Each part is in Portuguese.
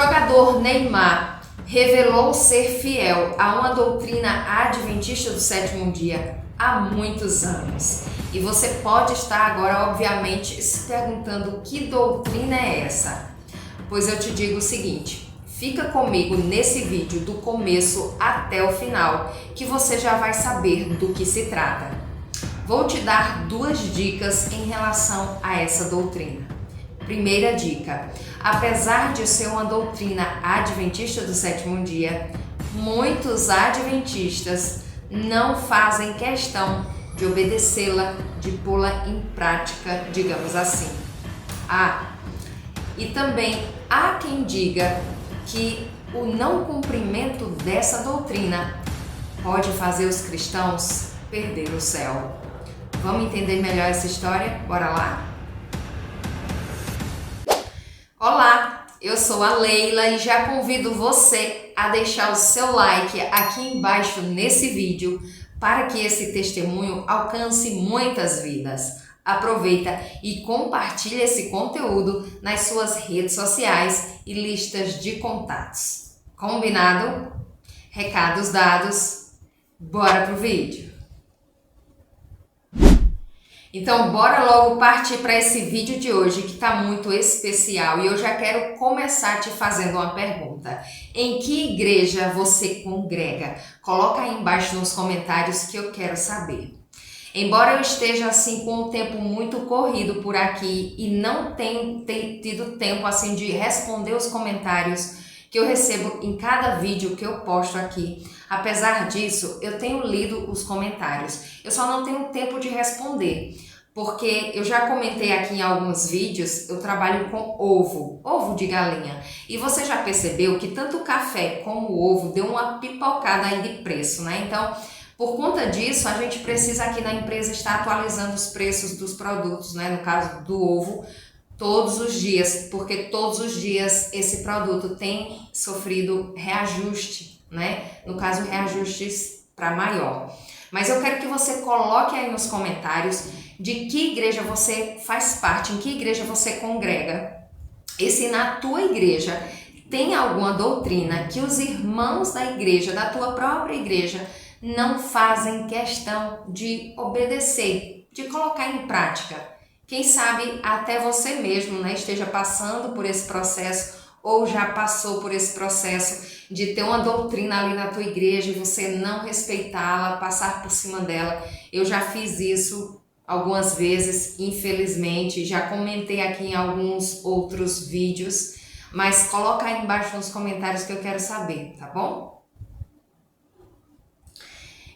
jogador Neymar revelou ser fiel a uma doutrina adventista do sétimo dia há muitos anos. E você pode estar agora, obviamente, se perguntando que doutrina é essa? Pois eu te digo o seguinte, fica comigo nesse vídeo do começo até o final, que você já vai saber do que se trata. Vou te dar duas dicas em relação a essa doutrina. Primeira dica, apesar de ser uma doutrina adventista do sétimo dia, muitos adventistas não fazem questão de obedecê-la, de pô-la em prática, digamos assim. E também há quem diga que o não cumprimento dessa doutrina pode fazer os cristãos perder o céu. Vamos entender melhor essa história? Bora lá? Olá, eu sou a Leila e já convido você a deixar o seu like aqui embaixo nesse vídeo para que esse testemunho alcance muitas vidas. Aproveita e compartilhe esse conteúdo nas suas redes sociais e listas de contatos. Combinado? Recados dados, bora pro vídeo! Então, bora logo partir para esse vídeo de hoje que está muito especial e eu já quero começar te fazendo uma pergunta. Em que igreja você congrega? Coloca aí embaixo nos comentários que eu quero saber. Embora eu esteja assim com um tempo muito corrido por aqui e não tenho tido tempo assim de responder os comentários que eu recebo em cada vídeo que eu posto aqui, apesar disso, eu tenho lido os comentários. Eu só não tenho tempo de responder, porque eu já comentei aqui em alguns vídeos, eu trabalho com ovo de galinha. E você já percebeu que tanto o café como o ovo deu uma pipocada aí de preço, né? Então, por conta disso, a gente precisa aqui na empresa estar atualizando os preços dos produtos, né? No caso do ovo, todos os dias, porque todos os dias esse produto tem sofrido reajuste, né? No caso, reajustes para maior. Mas eu quero que você coloque aí nos comentários de que igreja você faz parte, em que igreja você congrega. E se na tua igreja tem alguma doutrina que os irmãos da igreja, da tua própria igreja, não fazem questão de obedecer, de colocar em prática. Quem sabe até você mesmo, né, esteja passando por esse processo ou já passou por esse processo de ter uma doutrina ali na tua igreja e você não respeitá-la, passar por cima dela. Eu já fiz isso algumas vezes, infelizmente, já comentei aqui em alguns outros vídeos, mas coloca aí embaixo nos comentários que eu quero saber, tá bom?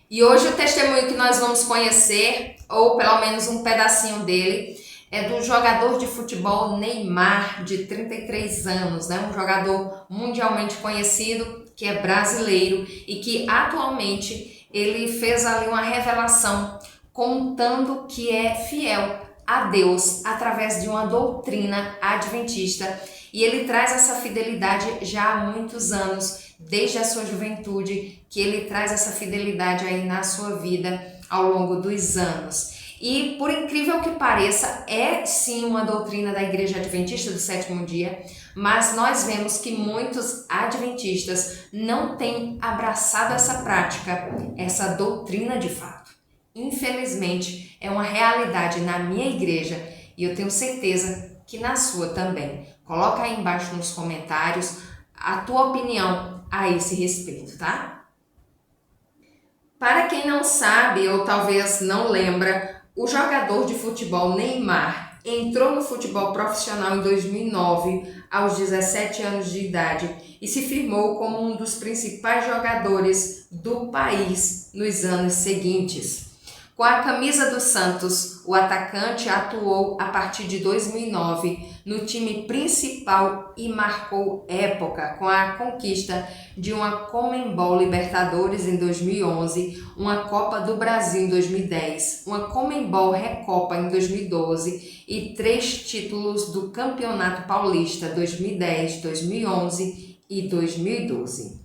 E hoje o testemunho que nós vamos conhecer, ou pelo menos um pedacinho dele, é do jogador de futebol Neymar, de 33 anos, né? Um jogador mundialmente conhecido, que é brasileiro e que atualmente ele fez ali uma revelação contando que é fiel a Deus através de uma doutrina adventista. E ele traz essa fidelidade já há muitos anos, desde a sua juventude, que ele traz essa fidelidade aí na sua vida ao longo dos anos. E por incrível que pareça, é sim uma doutrina da Igreja Adventista do sétimo dia, mas nós vemos que muitos adventistas não têm abraçado essa prática, essa doutrina de fato. Infelizmente, é uma realidade na minha igreja e eu tenho certeza que na sua também. Coloca aí embaixo nos comentários a tua opinião a esse respeito, tá? Para quem não sabe ou talvez não lembra, o jogador de futebol Neymar entrou no futebol profissional em 2009, aos 17 anos de idade, e se firmou como um dos principais jogadores do país nos anos seguintes. Com a camisa do Santos, o atacante atuou a partir de 2009 no time principal e marcou época com a conquista de uma Conmebol Libertadores em 2011, uma Copa do Brasil em 2010, uma Conmebol Recopa em 2012 e 3 títulos do Campeonato Paulista 2010, 2011 e 2012.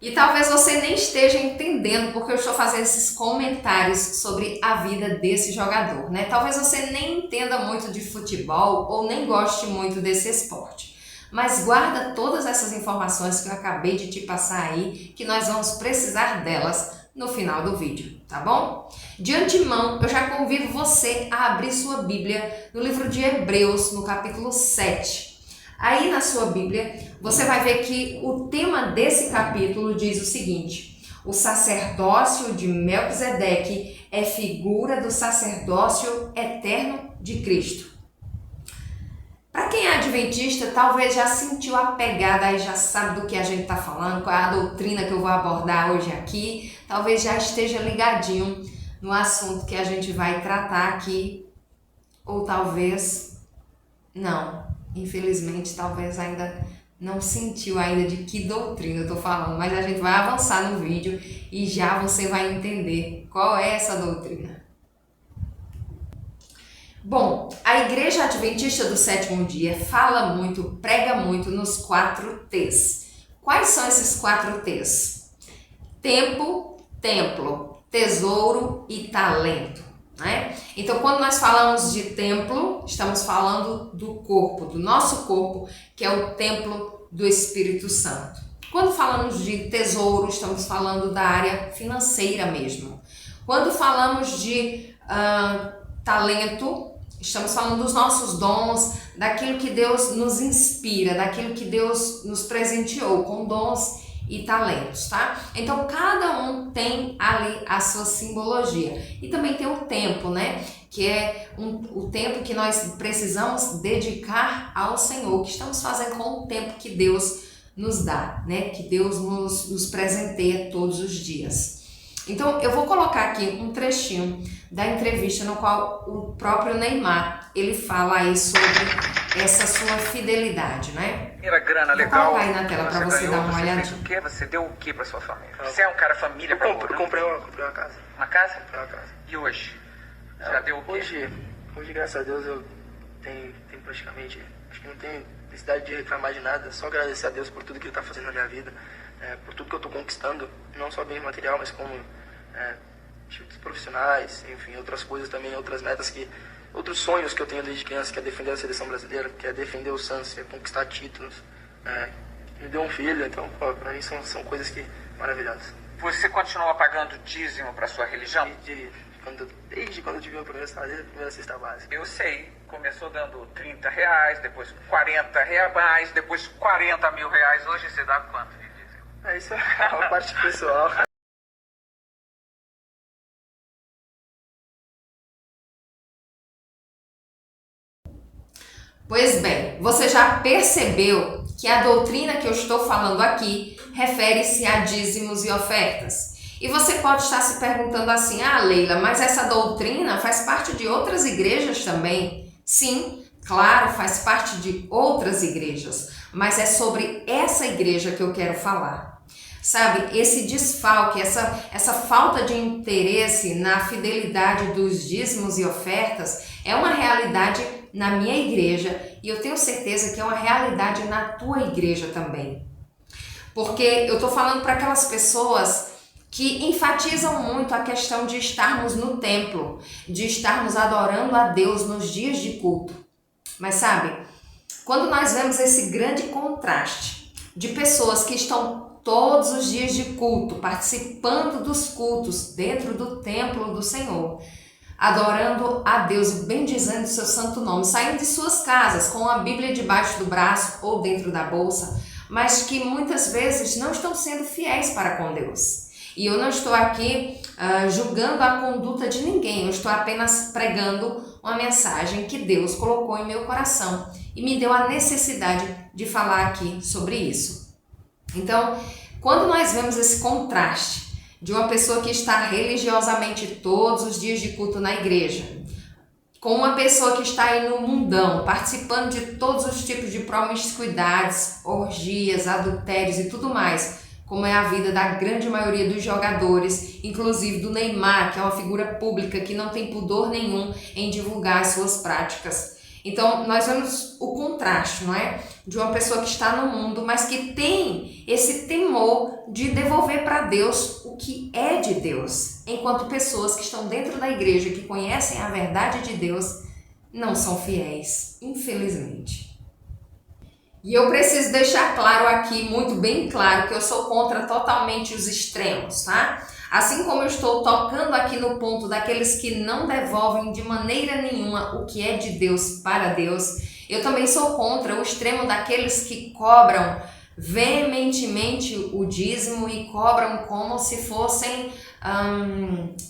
E talvez você nem esteja entendendo porque eu estou fazendo esses comentários sobre a vida desse jogador, né? Talvez você nem entenda muito de futebol ou nem goste muito desse esporte. Mas guarda todas essas informações que eu acabei de te passar aí, que nós vamos precisar delas no final do vídeo, tá bom? De antemão, eu já convido você a abrir sua Bíblia no livro de Hebreus, no capítulo 7. Aí na sua Bíblia, você vai ver que o tema desse capítulo diz o seguinte: o sacerdócio de Melquisedeque é figura do sacerdócio eterno de Cristo. Para quem é adventista, talvez já sentiu a pegada e já sabe do que a gente está falando, qual é a doutrina que eu vou abordar hoje aqui, talvez já esteja ligadinho no assunto que a gente vai tratar aqui, ou talvez não, infelizmente talvez ainda não sentiu ainda de que doutrina eu estou falando, mas a gente vai avançar no vídeo e já você vai entender qual é essa doutrina. Bom, a Igreja Adventista do Sétimo Dia fala muito, prega muito nos 4 T's. Quais são esses 4 T's? Tempo, templo, tesouro e talento, né? Então, quando nós falamos de templo, estamos falando do corpo, do nosso corpo, que é o templo do Espírito Santo. Quando falamos de tesouro, estamos falando da área financeira mesmo. Quando falamos de talento, estamos falando dos nossos dons, daquilo que Deus nos inspira, daquilo que Deus nos presenteou com dons e talentos, tá? Então, cada um tem ali a sua simbologia. E também tem o tempo, né? Que é o tempo que nós precisamos dedicar ao Senhor, que estamos fazendo com o tempo que Deus nos dá, né? Que Deus nos presenteia todos os dias. Então, eu vou colocar aqui um trechinho da entrevista no qual o próprio Neymar, ele fala aí sobre essa sua fidelidade, né? Primeira grana legal. Vou colocar aí na tela para você dar uma olhadinha. Você fez o quê? Você deu o quê para sua família? Você é um cara família pra Eu comprei uma casa. Uma casa? Comprei uma casa. E hoje? Já deu o quê? Hoje, graças a Deus, eu tenho praticamente... Acho que não tenho necessidade de reclamar de nada. Só agradecer a Deus por tudo que Ele está fazendo na minha vida. Por tudo que eu estou conquistando. Não só bem material, mas como... títulos profissionais, enfim, outras coisas também, outras metas outros sonhos que eu tenho desde criança, que é defender a seleção brasileira, que é defender o Santos, que é conquistar títulos, me deu um filho, então, para mim são coisas maravilhosas. Você continua pagando dízimo para sua religião? Desde quando eu tive o primeiro salário, desde a primeira cesta básica. Eu sei, começou dando R$30, depois R$40, depois R$40 mil, hoje você dá quanto de dízimo? Isso é uma parte pessoal. Pois bem, você já percebeu que a doutrina que eu estou falando aqui refere-se a dízimos e ofertas. E você pode estar se perguntando assim: Leila, mas essa doutrina faz parte de outras igrejas também? Sim, claro, faz parte de outras igrejas, mas é sobre essa igreja que eu quero falar. Sabe, esse desfalque, essa falta de interesse na fidelidade dos dízimos e ofertas é uma realidade na minha igreja e eu tenho certeza que é uma realidade na tua igreja também. Porque eu estou falando para aquelas pessoas que enfatizam muito a questão de estarmos no templo, de estarmos adorando a Deus nos dias de culto. Mas sabe, quando nós vemos esse grande contraste de pessoas que estão todos os dias de culto, participando dos cultos dentro do templo do Senhor, adorando a Deus e bendizendo o seu santo nome, saindo de suas casas com a Bíblia debaixo do braço ou dentro da bolsa, mas que muitas vezes não estão sendo fiéis para com Deus. E eu não estou aqui julgando a conduta de ninguém, eu estou apenas pregando uma mensagem que Deus colocou em meu coração e me deu a necessidade de falar aqui sobre isso. Então, quando nós vemos esse contraste de uma pessoa que está religiosamente todos os dias de culto na igreja, com uma pessoa que está aí no mundão, participando de todos os tipos de promiscuidades, orgias, adultérios e tudo mais, como é a vida da grande maioria dos jogadores, inclusive do Neymar, que é uma figura pública que não tem pudor nenhum em divulgar as suas práticas. Então, nós vemos o contraste, não é? De uma pessoa que está no mundo, mas que tem esse temor de devolver para Deus o que é de Deus, enquanto pessoas que estão dentro da igreja, que conhecem a verdade de Deus, não são fiéis, infelizmente. E eu preciso deixar claro aqui, muito bem claro, que eu sou contra totalmente os extremos, tá? Assim como eu estou tocando aqui no ponto daqueles que não devolvem de maneira nenhuma o que é de Deus para Deus, eu também sou contra o extremo daqueles que cobram veementemente o dízimo e cobram como se fossem,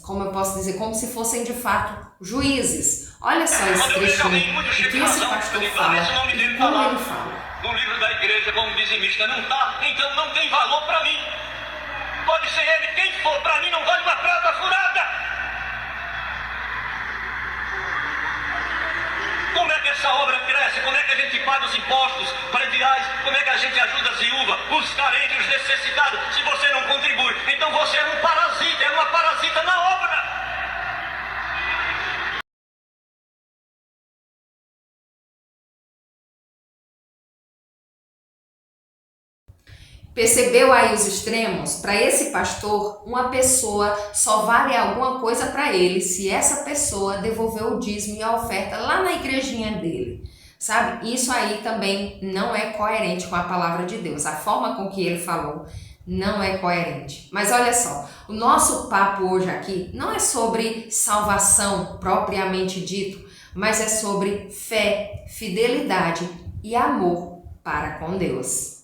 como eu posso dizer, como se fossem de fato juízes. Olha só esse trechinho, o que esse pastor fala e como ele fala. No livro da igreja como dizimista não está, então não tem valor para mim. Pode ser ele quem for, para mim não vale uma prata furada. Como é que essa obra cresce? Como é que a gente paga os impostos prediais? Como é que a gente ajuda as viúvas, os carentes, os necessitados? Se você não contribui, então você é um parasita, é uma parasita na obra. Percebeu aí os extremos? Para esse pastor, uma pessoa só vale alguma coisa para ele se essa pessoa devolver o dízimo e a oferta lá na igrejinha dele, sabe? Isso aí também não é coerente com a palavra de Deus. A forma com que ele falou não é coerente. Mas olha só, o nosso papo hoje aqui não é sobre salvação propriamente dito, mas é sobre fé, fidelidade e amor para com Deus.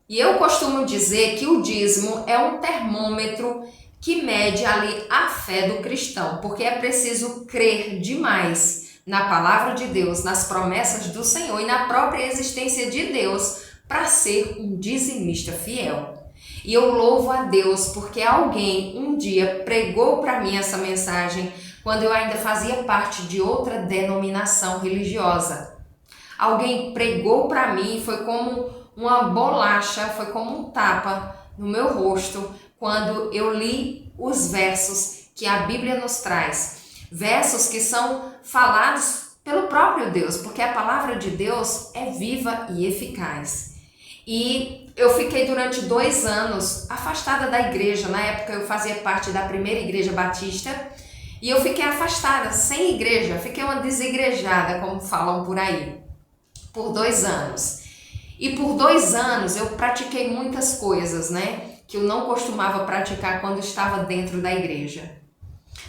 E eu costumo dizer que o dízimo é um termômetro que mede ali a fé do cristão, porque é preciso crer demais na palavra de Deus, nas promessas do Senhor e na própria existência de Deus para ser um dizimista fiel. E eu louvo a Deus porque alguém um dia pregou para mim essa mensagem quando eu ainda fazia parte de outra denominação religiosa. Alguém pregou para mim, foi como uma bolacha, foi como um tapa no meu rosto quando eu li os versos que a Bíblia nos traz. Versos que são falados pelo próprio Deus, porque a palavra de Deus é viva e eficaz. E eu fiquei durante 2 anos afastada da igreja. Na época eu fazia parte da primeira igreja batista e eu fiquei afastada, sem igreja, fiquei uma desigrejada, como falam por aí, por 2 anos. E por 2 anos eu pratiquei muitas coisas, né, que eu não costumava praticar quando estava dentro da igreja.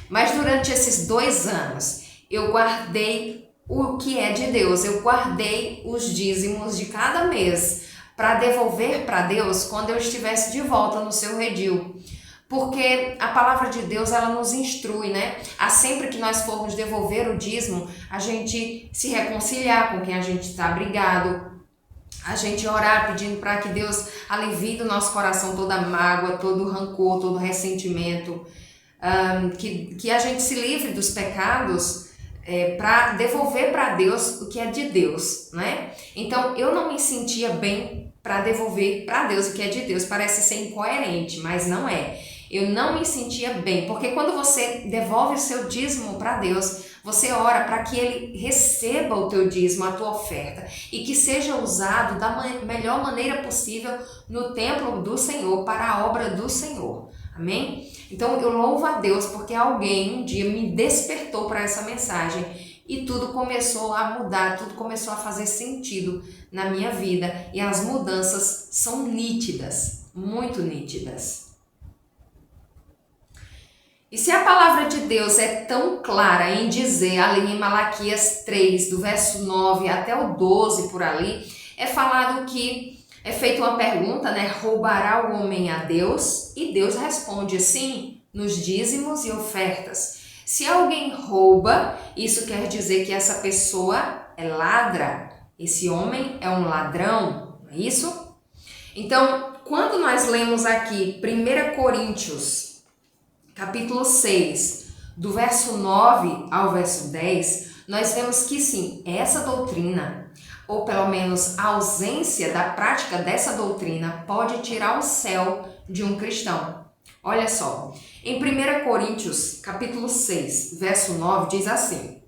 Mas durante esses 2 anos eu guardei o que é de Deus, eu guardei os dízimos de cada mês para devolver para Deus quando eu estivesse de volta no seu redil. Porque a palavra de Deus, ela nos instrui, né? A sempre que nós formos devolver o dízimo, a gente se reconciliar com quem a gente está brigado, a gente orar pedindo para que Deus alivie do nosso coração toda mágoa, todo rancor, todo ressentimento, que a gente se livre dos pecados para devolver para Deus o que é de Deus, né? Então eu não me sentia bem para devolver para Deus o que é de Deus. Parece ser incoerente, mas não é. Eu não me sentia bem, porque quando você devolve o seu dízimo para Deus, você ora para que Ele receba o teu dízimo, a tua oferta, e que seja usado da melhor maneira possível no templo do Senhor, para a obra do Senhor. Amém? Então eu louvo a Deus porque alguém um dia me despertou para essa mensagem e tudo começou a mudar, tudo começou a fazer sentido na minha vida e as mudanças são nítidas, muito nítidas. E se a palavra de Deus é tão clara em dizer ali em Malaquias 3, do verso 9 até o 12 por ali, é falado que é feita uma pergunta, né? Roubará o homem a Deus? E Deus responde sim, nos dízimos e ofertas. Se alguém rouba, isso quer dizer que essa pessoa é ladra. Esse homem é um ladrão, não é isso? Então, quando nós lemos aqui 1 Coríntios, capítulo 6, do verso 9 ao verso 10, nós vemos que sim, essa doutrina, ou pelo menos a ausência da prática dessa doutrina, pode tirar o céu de um cristão. Olha só, em 1 Coríntios, capítulo 6, verso 9, diz assim: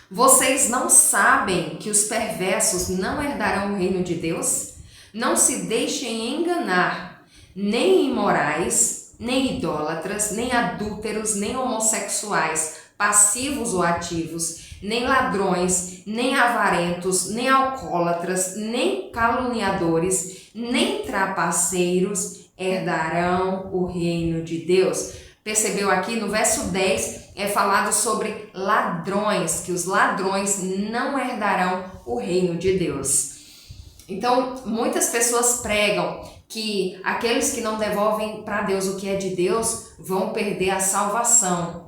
Vocês não sabem que os perversos não herdarão o reino de Deus? Não se deixem enganar, nem imorais, nem idólatras, nem adúlteros, nem homossexuais, passivos ou ativos, nem ladrões, nem avarentos, nem alcoólatras, nem caluniadores, nem trapaceiros herdarão o reino de Deus. Percebeu aqui no verso 10 é falado sobre ladrões, que os ladrões não herdarão o reino de Deus. Então, muitas pessoas pregam que aqueles que não devolvem para Deus o que é de Deus vão perder a salvação.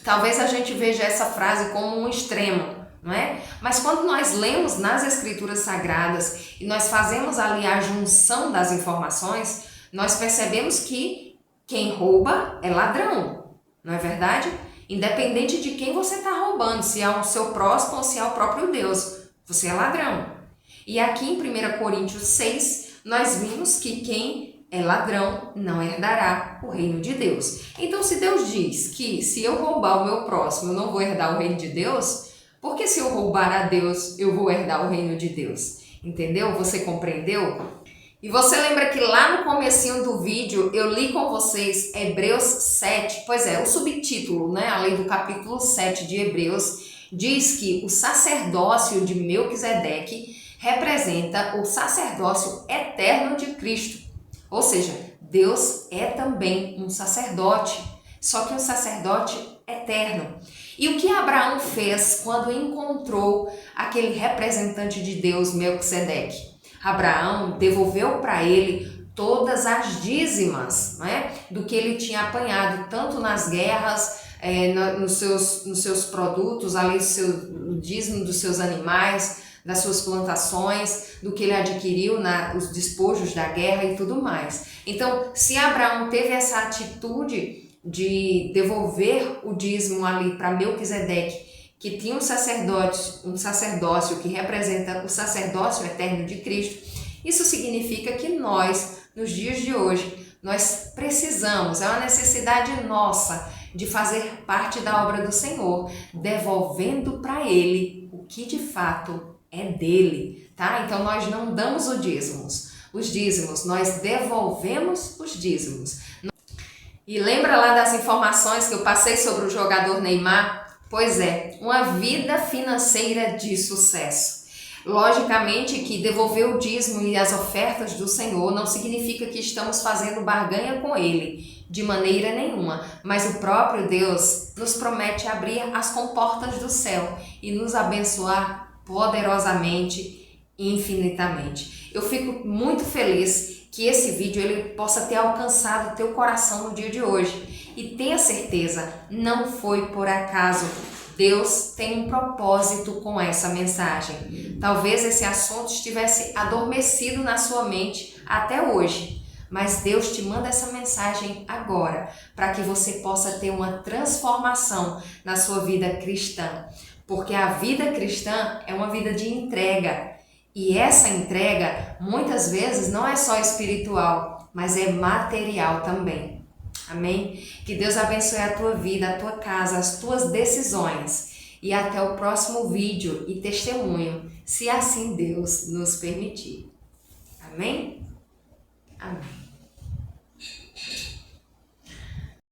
Talvez a gente veja essa frase como um extremo, não é? Mas quando nós lemos nas Escrituras Sagradas e nós fazemos ali a junção das informações, nós percebemos que quem rouba é ladrão, não é verdade? Independente de quem você está roubando, se é o seu próximo ou se é o próprio Deus, você é ladrão. E aqui em 1 Coríntios 6, nós vimos que quem é ladrão não herdará o reino de Deus. Então, se Deus diz que se eu roubar o meu próximo, eu não vou herdar o reino de Deus, por que se eu roubar a Deus, eu vou herdar o reino de Deus? Entendeu? Você compreendeu? E você lembra que lá no comecinho do vídeo eu li com vocês Hebreus 7, pois é, o subtítulo, né, além do capítulo 7 de Hebreus, diz que o sacerdócio de Melquisedeque representa o sacerdócio eterno de Cristo. Ou seja, Deus é também um sacerdote, só que um sacerdote eterno. E o que Abraão fez quando encontrou aquele representante de Deus, Melquisedeque? Abraão devolveu para ele todas as dízimas, né, do que ele tinha apanhado, tanto nas guerras, nos seus produtos, ali o dízimo dos seus animais, das suas plantações, do que ele adquiriu, os despojos da guerra e tudo mais. Então, se Abraão teve essa atitude de devolver o dízimo ali para Melquisedeque, que tinha um sacerdócio que representa o sacerdócio eterno de Cristo, isso significa que nós, nos dias de hoje, nós precisamos, é uma necessidade nossa de fazer parte da obra do Senhor, devolvendo para Ele o que de fato é dele, tá? Então nós não damos os dízimos, nós devolvemos os dízimos. E lembra lá das informações que eu passei sobre o jogador Neymar? Pois é, uma vida financeira de sucesso. Logicamente que devolver o dízimo e as ofertas do Senhor não significa que estamos fazendo barganha com Ele, de maneira nenhuma, mas o próprio Deus nos promete abrir as comportas do céu e nos abençoar poderosamente e infinitamente. Eu fico muito feliz que esse vídeo ele possa ter alcançado o teu coração no dia de hoje. E tenha certeza, não foi por acaso. Deus tem um propósito com essa mensagem. Talvez esse assunto estivesse adormecido na sua mente até hoje, mas Deus te manda essa mensagem agora, para que você possa ter uma transformação na sua vida cristã. Porque a vida cristã é uma vida de entrega. E essa entrega, muitas vezes, não é só espiritual, mas é material também. Amém? Que Deus abençoe a tua vida, a tua casa, as tuas decisões. E até o próximo vídeo e testemunho, se assim Deus nos permitir. Amém? Amém.